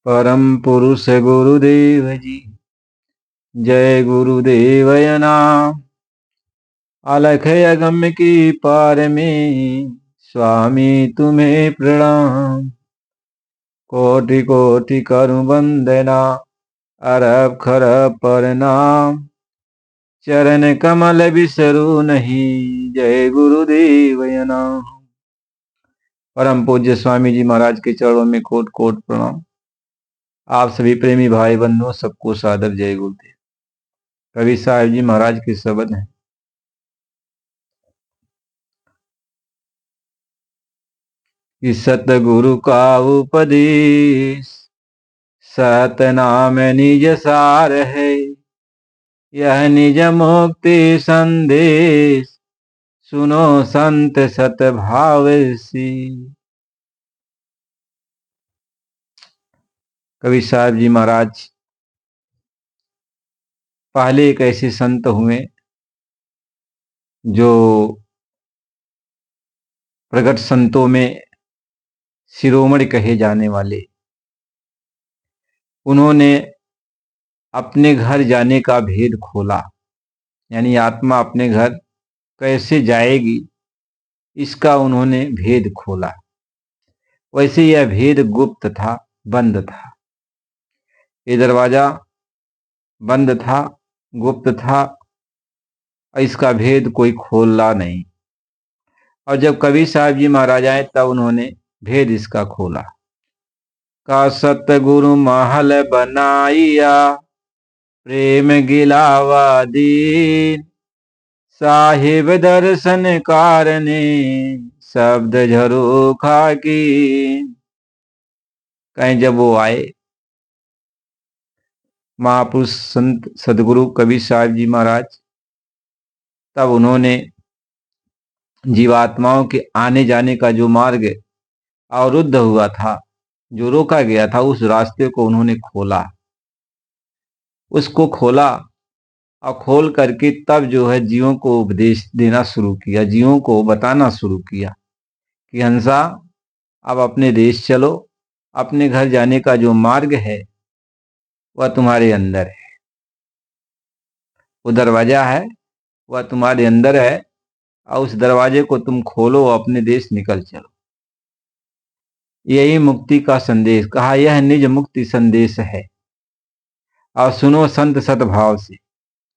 परम पुरुष गुरुदेव जी। जय गुरुदेवय नाम। अलख अगम की पार में स्वामी तुम्हें प्रणाम। कोटि कोटि करूं वंदना अरब खरब प्रणाम। चरण कमल बिसरू नहीं जय गुरुदेवय नाम। परम पूज्य स्वामी जी महाराज के चरणों में कोट कोट प्रणाम। आप सभी प्रेमी भाई बंधुओं सबको सादर जय गुरुदेव। कवि साहिब जी महाराज के शब्द हैं। कि सतगुरु का उपदेश सतनाम निज सार है। यह निज मुक्ति संदेश सुनो संत सत भाव सी। कवि साहिब जी महाराज पहले एक ऐसे संत हुए जो प्रगट संतों में शिरोमणि कहे जाने वाले। उन्होंने अपने घर जाने का भेद खोला, यानी आत्मा अपने घर कैसे जाएगी इसका उन्होंने भेद खोला। वैसे यह भेद गुप्त था, बंद था। ये दरवाजा बंद था, गुप्त था, इसका भेद कोई खोला नहीं। और जब कबीर साहब जी महाराज आए तब उन्होंने भेद इसका खोला। का सतगुरु महल बनाइया प्रेम गिलावा दीन। साहिब दर्शन कारणे शब्द झरोखा की। कहीं जब वो आए महापुरुष संत सदगुरु कबीर साहब जी महाराज, तब उन्होंने जीवात्माओं के आने जाने का जो मार्ग अवरुद्ध हुआ था, जो रोका गया था, उस रास्ते को उन्होंने खोला। उसको खोला और खोल करके तब जो है जीवों को उपदेश देना शुरू किया, जीवों को बताना शुरू किया कि हंसा अब अपने देश चलो। अपने घर जाने का जो मार्ग है वह तुम्हारे अंदर है, वो दरवाजा है वह तुम्हारे अंदर है, और उस दरवाजे को तुम खोलो, अपने देश निकल चलो। यही मुक्ति का संदेश कहा, यह निज मुक्ति संदेश है। और सुनो संत सतभाव से,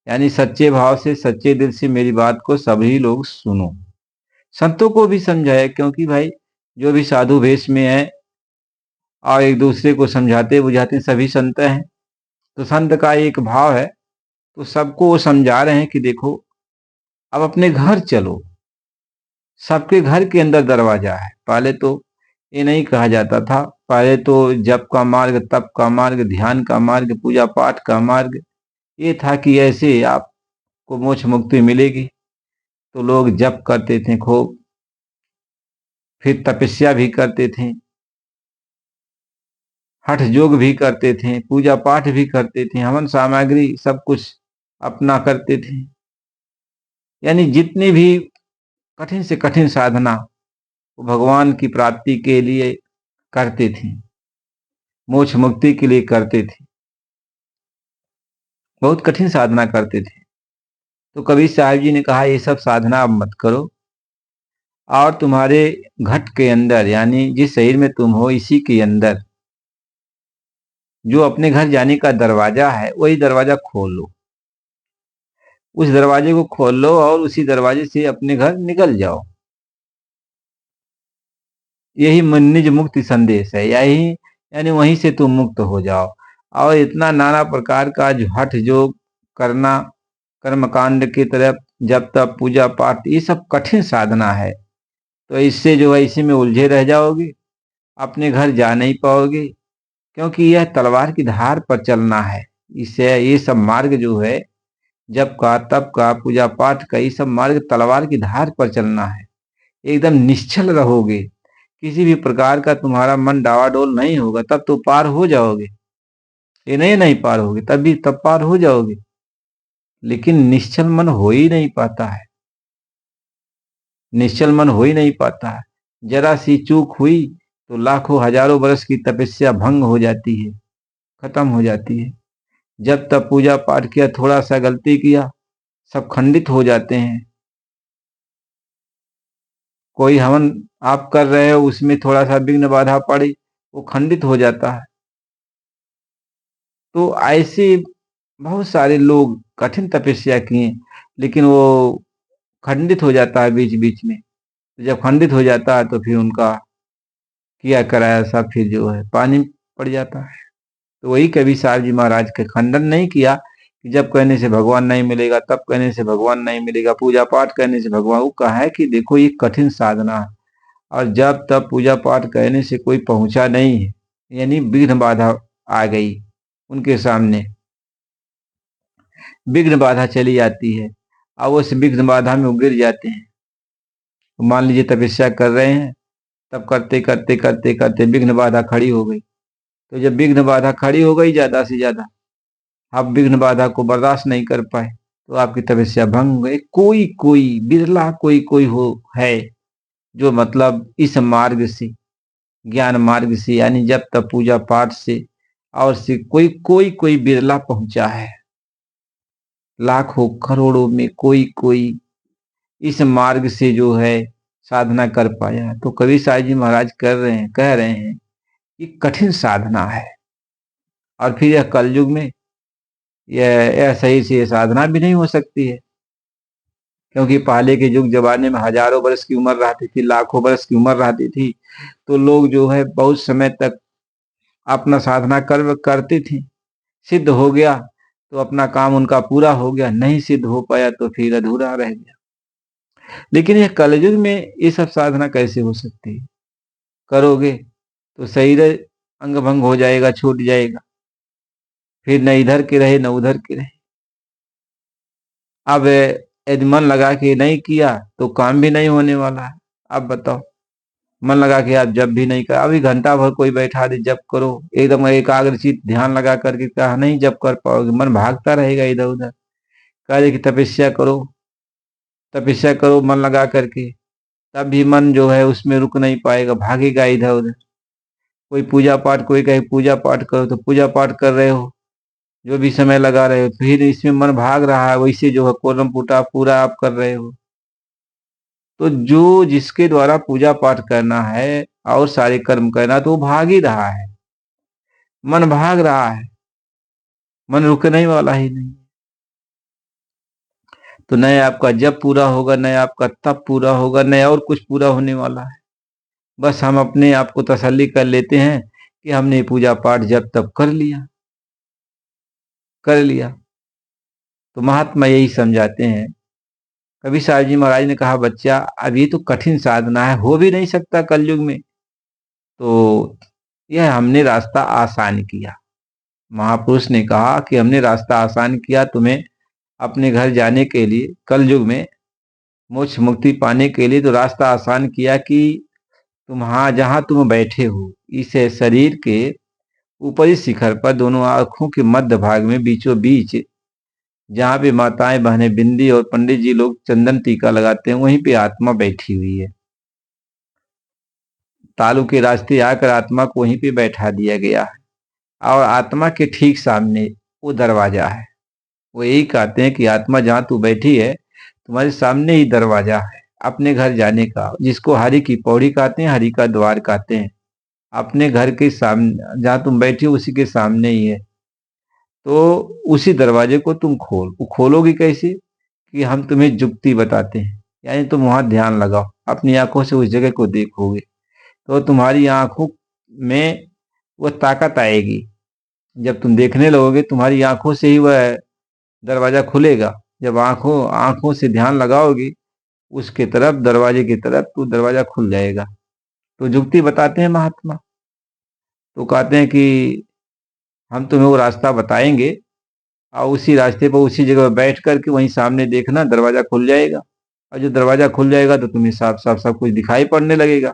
यानी सच्चे भाव से, सच्चे दिल से मेरी बात को सभी लोग सुनो। संतों को भी समझाया, क्योंकि भाई जो भी साधु वेश में है और एक दूसरे को समझाते बुझाते सभी संत हैं, तो संत का एक भाव है, तो सबको वो समझा रहे हैं कि देखो अब अपने घर चलो। सबके घर के अंदर दरवाजा है। पहले तो ये नहीं कहा जाता था, पहले तो जप का मार्ग, तप का मार्ग, ध्यान का मार्ग, पूजा पाठ का मार्ग ये था कि ऐसे आपको मोक्ष मुक्ति मिलेगी। तो लोग जप करते थे खूब, फिर तपस्या भी करते थे, हठ योग भी करते थे, पूजा पाठ भी करते थे, हवन सामग्री सब कुछ अपना करते थे। यानी जितनी भी कठिन से कठिन साधना वो भगवान की प्राप्ति के लिए करते थे, मोक्ष मुक्ति के लिए करते थे, बहुत कठिन साधना करते थे। तो कबीर साहिब जी ने कहा ये सब साधना अब मत करो, और तुम्हारे घट के अंदर, यानी जिस शरीर में तुम हो इसी के अंदर जो अपने घर जाने का दरवाजा है वही दरवाजा खोल लो। उस दरवाजे को खोल लो और उसी दरवाजे से अपने घर निकल जाओ। यही निज मुक्ति संदेश है, यही यानी वहीं से तुम मुक्त हो जाओ। और इतना नाना प्रकार का जो हठ जो करना, कर्मकांड की तरफ जब तक पूजा पाठ, ये सब कठिन साधना है। तो इससे जो है इसी में उलझे रह जाओगे, अपने घर जा नहीं पाओगे, क्योंकि यह तलवार की धार पर चलना है। इससे ये सब मार्ग जो है जप का, तप का, पूजा पाठ का, ये सब मार्ग तलवार की धार पर चलना है। एकदम निश्चल रहोगे, किसी भी प्रकार का तुम्हारा मन डावाडोल नहीं होगा, तब तो पार हो जाओगे। ये नहीं पार होगे तब पार हो जाओगे, लेकिन निश्चल मन हो ही नहीं पाता है। निश्चल मन हो ही नहीं पाता है। जरा सी चूक हुई तो लाखों हजारों वर्ष की तपस्या भंग हो जाती है, खत्म हो जाती है। जब तब पूजा पाठ किया, थोड़ा सा गलती किया, सब खंडित हो जाते हैं। कोई हवन आप कर रहे हो, उसमें थोड़ा सा विघ्न बाधा पड़ी, वो खंडित हो जाता है। तो ऐसे बहुत सारे लोग कठिन तपस्या किए, लेकिन वो खंडित हो जाता है बीच बीच में। तो जब खंडित हो जाता है तो फिर उनका किया कराया सब फिर जो है पानी पड़ जाता है। तो वही कवि साहब जी महाराज के खंडन नहीं किया कि जब कहने से भगवान नहीं मिलेगा, तब कहने से भगवान नहीं मिलेगा, पूजा पाठ करने से भगवान। वो कहा है कि देखो ये कठिन साधना है, और जब तब पूजा पाठ कहने से कोई पहुंचा नहीं है, यानी विघ्न बाधा आ गई उनके सामने, विघ्न बाधा चली आती है, और उस विघ्न बाधा में वो गिर जाते हैं। तो मान लीजिए तपस्या कर रहे हैं, तब करते करते करते करते विघ्न बाधा खड़ी हो गई। तो जब विघ्न बाधा खड़ी हो गई ज्यादा से ज्यादा, आप विघ्न बाधा को बर्दाश्त नहीं कर पाए, तो आपकी तपस्या भंग हो गई। कोई कोई बिरला कोई कोई हो है जो मतलब इस मार्ग से, ज्ञान मार्ग से, यानी जब तक पूजा पाठ से और से कोई कोई कोई बिरला पहुंचा है। लाखों करोड़ों में कोई कोई इस मार्ग से जो है साधना कर पाया। तो कबीर साहब जी महाराज कह रहे हैं कि कठिन साधना है। और फिर यह कलयुग में यह सही से ये साधना भी नहीं हो सकती है, क्योंकि पहले के युग जमाने में हजारों वर्ष की उम्र रहती थी, लाखों वर्ष की उम्र रहती थी। तो लोग जो है बहुत समय तक अपना साधना करते थे। सिद्ध हो गया तो अपना काम उनका पूरा हो गया, नहीं सिद्ध हो पाया तो फिर अधूरा रह गया। लेकिन यह कलयुग में ये सब साधना कैसे हो सकती है? करोगे तो शरीर अंग भंग हो जाएगा, छूट जाएगा, फिर न इधर के रहे न उधर के रहे। अब यदि मन लगा के नहीं किया तो काम भी नहीं होने वाला है। अब बताओ, मन लगा के आप जब भी नहीं कर, अभी घंटा भर कोई बैठा दे जब करो, एकदम एकाग्रचित ध्यान लगा करके, कहा नहीं जब कर पाओगे, मन भागता रहेगा इधर उधर। कह दे कि तपस्या करो, तपस्या करो मन लगा करके, तब भी मन जो है उसमें रुक नहीं पाएगा, भागेगा इधर उधर। कोई पूजा पाठ, कोई कहे पूजा पाठ करो, तो पूजा पाठ कर रहे हो, जो भी समय लगा रहे हो, फिर इसमें मन भाग रहा है, वैसे जो है कोलम पुटा पूरा आप कर रहे हो। तो जो जिसके द्वारा पूजा पाठ करना है और सारे कर्म करना, तो वो भाग ही रहा है, मन भाग रहा है, मन रुकने वाला ही नहीं। तो न आपका जब पूरा होगा, न आपका तब पूरा होगा, न और कुछ पूरा होने वाला है। बस हम अपने आप को तसल्ली कर लेते हैं कि हमने पूजा पाठ जब तब कर लिया, कर लिया। तो महात्मा यही समझाते हैं। कबीर साहब जी महाराज ने कहा, बच्चा अब ये तो कठिन साधना है, हो भी नहीं सकता कलयुग में, तो यह हमने रास्ता आसान किया। महापुरुष ने कहा कि हमने रास्ता आसान किया तुम्हें अपने घर जाने के लिए, कलयुग में मोक्ष मुक्ति पाने के लिए। तो रास्ता आसान किया कि तुम जहां तुम बैठे हो, इस शरीर के ऊपरी शिखर पर दोनों आंखों के मध्य भाग में बीचों बीच, जहां पे माताएं बहनें बिंदी और पंडित जी लोग चंदन टीका लगाते हैं, वहीं पे आत्मा बैठी हुई है। तालू के रास्ते आकर आत्मा को वहीं पे बैठा दिया गया है, और आत्मा के ठीक सामने वो दरवाजा है। वो यही कहते हैं कि आत्मा जहां तू बैठी है, तुम्हारे सामने ही दरवाजा है अपने घर जाने का, जिसको हरि की पौड़ी कहते हैं, हरि का द्वार कहते हैं। अपने घर के सामने जहां तुम बैठी हो उसी के सामने ही है। तो उसी दरवाजे को तुम वो खोलोगी कैसे? कि हम तुम्हें जुक्ति बताते हैं, यानी तुम वहां ध्यान लगाओ, अपनी आंखों से उस जगह को देखोगे, तो तुम्हारी आंखों में वो ताकत आएगी। जब तुम देखने लगोगे, तुम्हारी आंखों से ही वह दरवाजा खुलेगा। जब आंखों आंखों से ध्यान लगाओगे उसके तरफ, दरवाजे की तरफ, तो दरवाजा खुल जाएगा। तो जुक्ति बताते हैं महात्मा। तो कहते हैं कि हम तुम्हें वो रास्ता बताएंगे, और उसी रास्ते पर उसी जगह पर बैठ करके वहीं सामने देखना, दरवाजा खुल जाएगा। और जो दरवाजा खुल जाएगा तो तुम्हें साफ साफ सब कुछ दिखाई पड़ने लगेगा।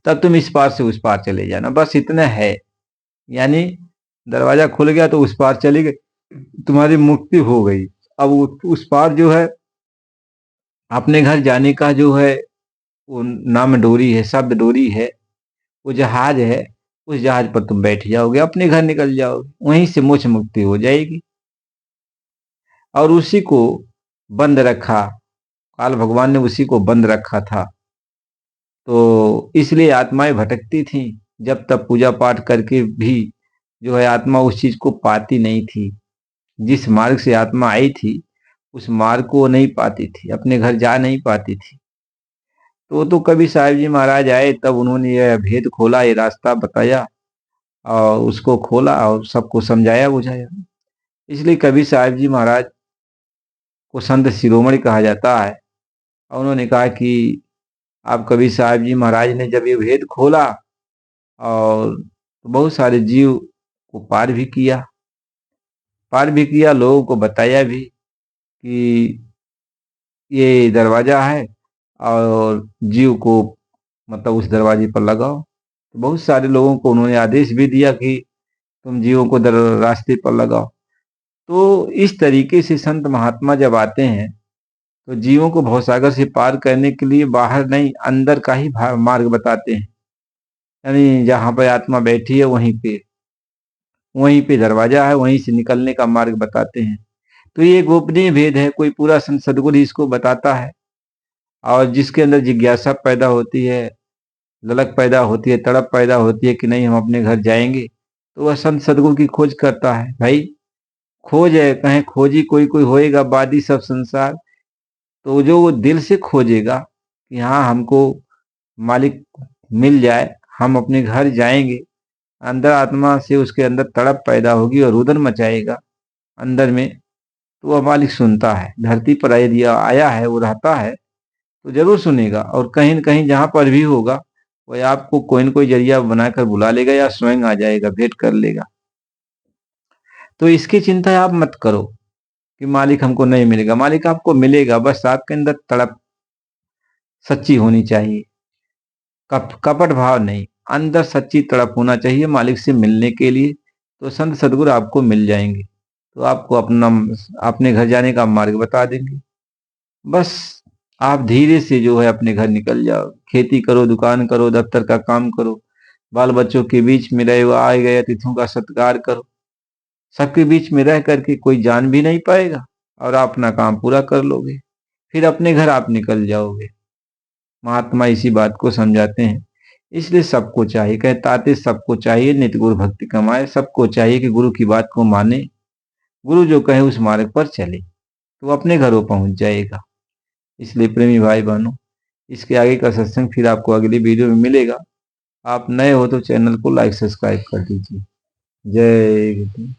तब तुम इस पार से उस पार चले जाना, बस इतना है। यानी दरवाजा खुल गया तो उस पार चली गई, तुम्हारी मुक्ति हो गई। अब उस पार जो है अपने घर जाने का जो है वो नाम डोरी है, शब्द डोरी है, वो जहाज है, उस जहाज पर तुम बैठ जाओगे, अपने घर निकल जाओगे, वहीं से मोक्ष मुक्ति हो जाएगी। और उसी को बंद रखा, काल भगवान ने उसी को बंद रखा था, तो इसलिए आत्माएं भटकती थी। जब तक पूजा पाठ करके भी जो है आत्मा उस चीज को पाती नहीं थी, जिस मार्ग से आत्मा आई थी उस मार्ग को नहीं पाती थी, अपने घर जा नहीं पाती थी। तो कभी साहिब जी महाराज आए, तब उन्होंने यह भेद खोला, ये रास्ता बताया और उसको खोला और सबको समझाया बुझाया। इसलिए कभी साहिब जी महाराज को संत शिरोमणि कहा जाता है। और उन्होंने कहा कि आप कभी साहिब जी महाराज ने जब ये भेद खोला और बहुत सारे जीव को पार भी किया, लोगों को बताया भी कि ये दरवाजा है और जीव को मतलब उस दरवाजे पर लगाओ। तो बहुत सारे लोगों को उन्होंने आदेश भी दिया कि तुम जीवों को रास्ते पर लगाओ। तो इस तरीके से संत महात्मा जब आते हैं तो जीवों को भवसागर से पार करने के लिए बाहर नहीं, अंदर का ही मार्ग बताते हैं। यानी जहाँ पर आत्मा बैठी है वहीं पे दरवाजा है, वहीं से निकलने का मार्ग बताते हैं। तो ये गोपनीय भेद है, कोई पूरा संत सदगुरु इसको बताता है। और जिसके अंदर जिज्ञासा पैदा होती है, ललक पैदा होती है, तड़प पैदा होती है कि नहीं हम अपने घर जाएंगे, तो वह संत सदगुरु की खोज करता है। भाई खोज है, कहें खोजी कोई कोई होएगा बादी सब संसार। तो जो वो दिल से खोजेगा कि हाँ हमको मालिक मिल जाए, हम अपने घर जाएंगे, अंदर आत्मा से उसके अंदर तड़प पैदा होगी और रुदन मचाएगा अंदर में, तो वह मालिक सुनता है। धरती पर यदि आया है, वो रहता है तो जरूर सुनेगा। और कहीं न कहीं जहां पर भी होगा वह आपको कोई न कोई जरिया बनाकर बुला लेगा या स्वयं आ जाएगा, भेंट कर लेगा। तो इसकी चिंता आप मत करो कि मालिक हमको नहीं मिलेगा, मालिक आपको मिलेगा, बस आपके अंदर तड़प सच्ची होनी चाहिए। कपट भाव नहीं, अंदर सच्ची तड़प होना चाहिए मालिक से मिलने के लिए। तो संत सदगुरु आपको मिल जाएंगे, तो आपको अपने घर जाने का मार्ग बता देंगे। बस आप धीरे से जो है अपने घर निकल जाओ, खेती करो, दुकान करो, दफ्तर का काम करो, बाल बच्चों के बीच में रहे, आए गए अतिथियों का सत्कार करो। सबके बीच में रह करके कोई जान भी नहीं पाएगा और आप अपना काम पूरा कर लोगे, फिर अपने घर आप निकल जाओगे। महात्मा इसी बात को समझाते हैं। इसलिए सबको चाहिए, कहे ताते सबको चाहिए नित्य गुरु भक्ति कमाए। सबको चाहिए कि गुरु की बात को माने, गुरु जो कहे उस मार्ग पर चले, तो अपने घरों पहुंच जाएगा। इसलिए प्रेमी भाई बहनों, इसके आगे का सत्संग फिर आपको अगली वीडियो में मिलेगा। आप नए हो तो चैनल को लाइक सब्सक्राइब कर दीजिए। जय गुरु।